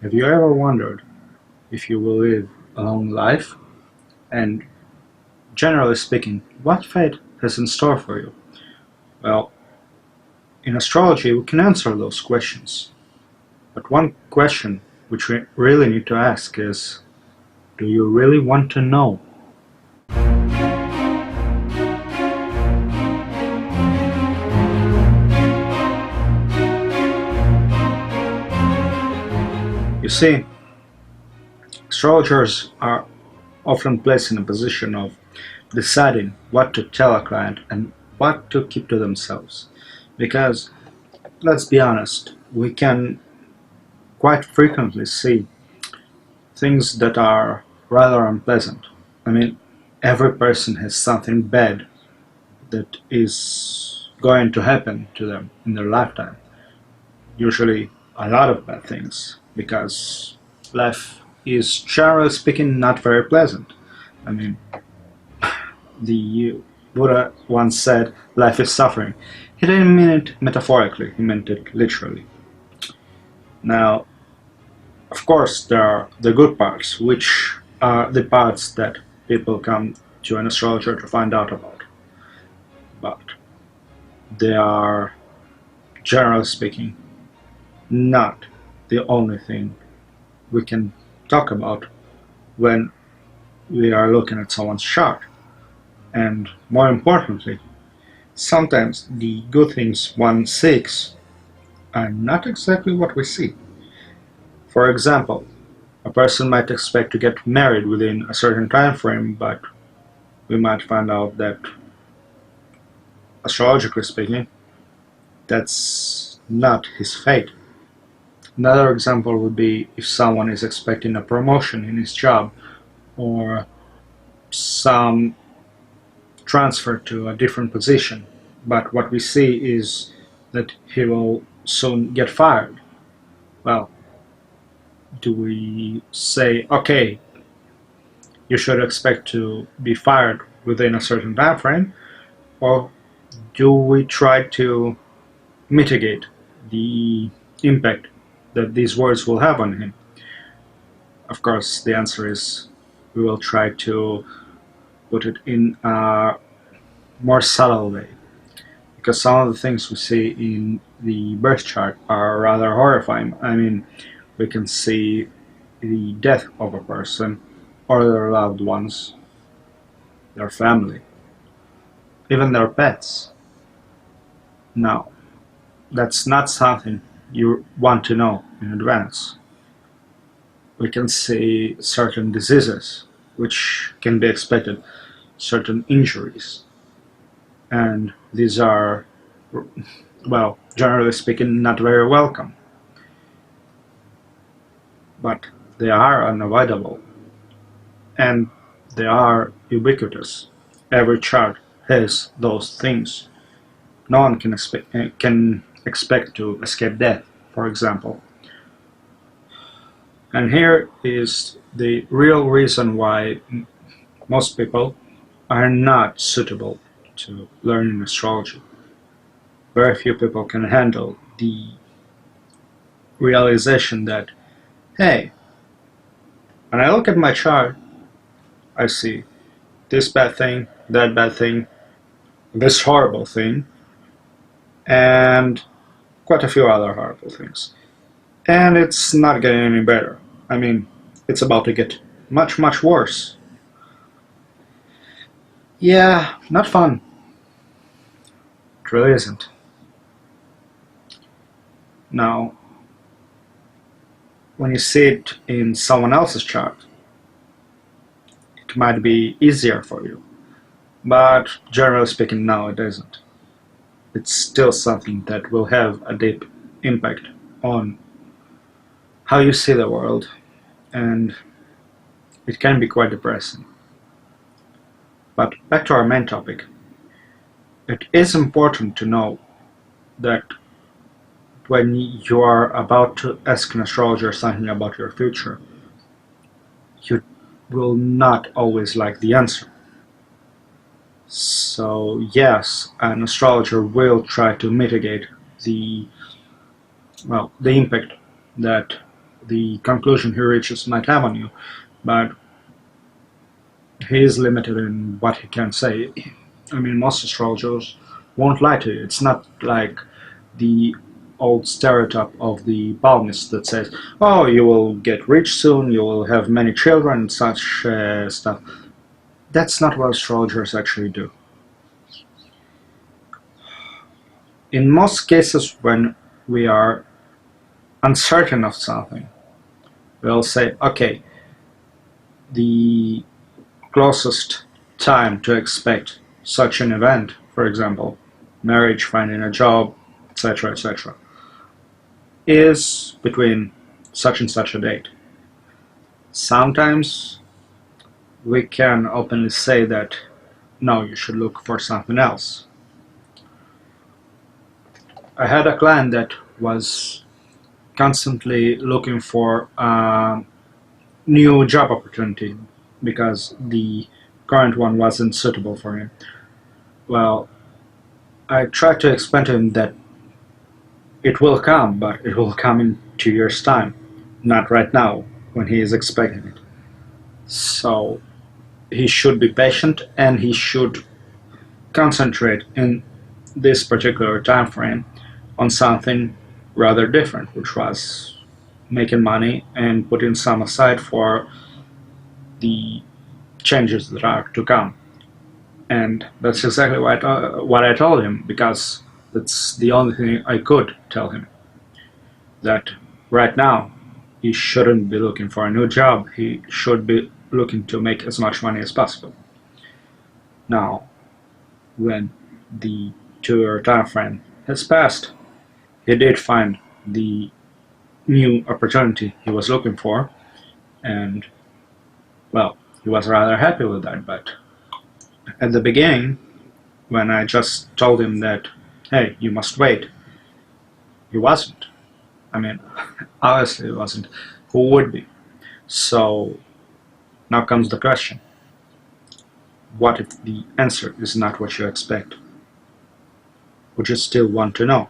Have you ever wondered if you will live a long life? And generally speaking, what fate has in store for you? Well, in astrology, we can answer those questions. But one question which we really need to ask is, do you really want to know? You see, astrologers are often placed in a position of deciding what to tell a client and what to keep to themselves. Because, let's be honest, we can quite frequently see things that are rather unpleasant. I mean, every person has something bad that is going to happen to them in their lifetime. Usually, a lot of bad things, because life is, generally speaking, not very pleasant. I mean, the Buddha once said, life is suffering. He didn't mean it metaphorically, he meant it literally. Now, of course, there are the good parts, which are the parts that people come to an astrologer to find out about. But they are, generally speaking, not the only thing we can talk about when we are looking at someone's chart. And more importantly, sometimes the good things one seeks are not exactly what we see. For example, a person might expect to get married within a certain time frame, but we might find out that, astrologically speaking, that's not his fate. Another example would be if someone is expecting a promotion in his job or some transfer to a different position, but what we see is that he will soon get fired. Well, do we say, okay, you should expect to be fired within a certain time frame, or do we try to mitigate the impact that these words will have on him? Of course, the answer is we will try to put it in a more subtle way, because some of the things we see in the birth chart are rather horrifying. I mean, we can see the death of a person or their loved ones, their family, even their pets. Now, that's not something you want to know in advance. We can see certain diseases which can be expected, certain injuries, and these are, well, generally speaking, not very welcome. But they are unavoidable, and they are ubiquitous. Every chart has those things. No one can expect to escape death, for example. And here is the real reason why most people are not suitable to learning astrology. Very few people can handle the realization that, hey, when I look at my chart, I see this bad thing, that bad thing, this horrible thing, and quite a few other horrible things. And it's not getting any better. I mean, it's about to get much, much worse. Yeah, not fun. It really isn't. Now, when you see it in someone else's chart, it might be easier for you. But generally speaking, no, it isn't. It's still something that will have a deep impact on how you see the world, and it can be quite depressing. But back to our main topic. It is important to know that when you are about to ask an astrologer something about your future, you will not always like the answer. So yes, an astrologer will try to mitigate the impact that the conclusion he reaches might have on you, but he is limited in what he can say. I mean, most astrologers won't lie to you. It's not like the old stereotype of the palmist that says, "Oh, you will get rich soon, you will have many children," and such stuff. That's not what astrologers actually do. In most cases, when we are uncertain of something, we'll say, okay, the closest time to expect such an event, for example, marriage, finding a job, etc., etc., is between such and such a date. Sometimes we can openly say that no, you should look for something else. I had a client that was constantly looking for a new job opportunity because the current one wasn't suitable for him. Well, I tried to explain to him that it will come, but it will come in 2 years' time, not right now when he is expecting it. So he should be patient and he should concentrate in this particular time frame on something rather different, which was making money and putting some aside for the changes that are to come. And that's exactly what I told him, because that's the only thing I could tell him. That right now he shouldn't be looking for a new job, he should be looking to make as much money as possible. Now, when the 2 year time frame has passed, he did find the new opportunity he was looking for, and well, he was rather happy with that. But at the beginning, when I just told him that, hey, you must wait, he wasn't. I mean, obviously he wasn't. Who would be? So now comes the question. What if the answer is not what you expect? Would you still want to know?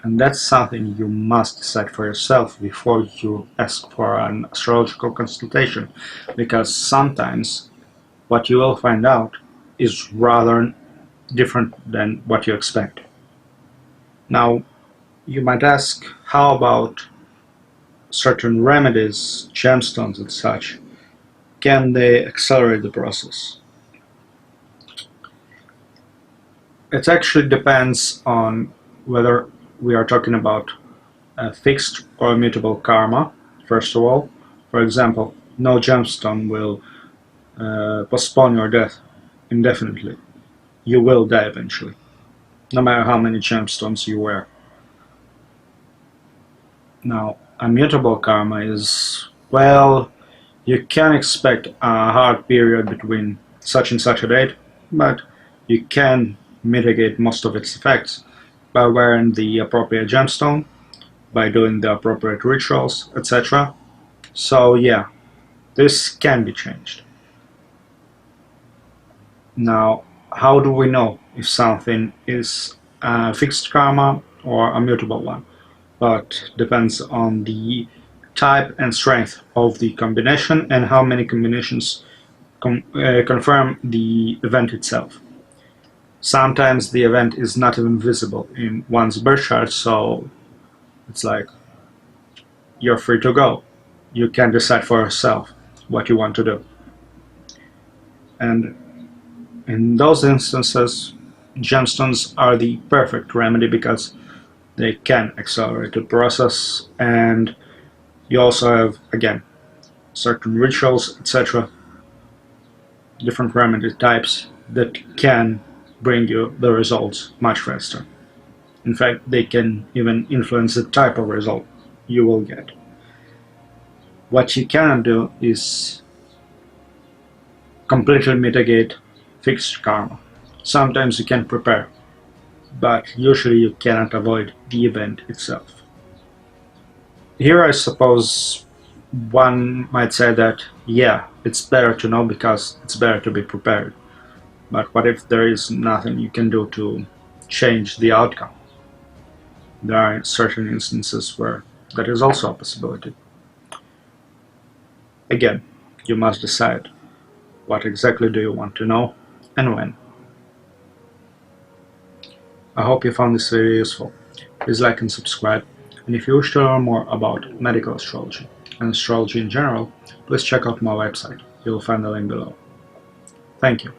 And that's something you must decide for yourself before you ask for an astrological consultation, because sometimes what you will find out is rather different than what you expect. Now, you might ask, how about certain remedies, gemstones and such? Can they accelerate the process? It actually depends on whether we are talking about a fixed or immutable karma, first of all. For example, no gemstone will postpone your death indefinitely. You will die eventually, no matter how many gemstones you wear. Now, immutable karma is, well, you can expect a hard period between such and such a date, but you can mitigate most of its effects by wearing the appropriate gemstone, by doing the appropriate rituals, etc. So yeah, this can be changed. Now, how do we know if something is a fixed karma or a mutable one? But depends on the type and strength of the combination and how many combinations confirm the event itself. Sometimes the event is not even visible in one's birth chart, so it's like you're free to go. You can decide for yourself what you want to do. And in those instances, gemstones are the perfect remedy because they can accelerate the process, and you also have, again, certain rituals, etc., different remedy types that can bring you the results much faster. In fact, they can even influence the type of result you will get. What you cannot do is completely mitigate fixed karma. Sometimes you can prepare, but usually you cannot avoid the event itself. Here I suppose one might say that, yeah, it's better to know because it's better to be prepared. But what if there is nothing you can do to change the outcome? There are certain instances where That is also a possibility. Again, you must decide what exactly do you want to know and when. I hope you found this video useful. Please like and subscribe, and if you wish to learn more about medical astrology and astrology in general, please check out my website. You will find the link below. Thank you.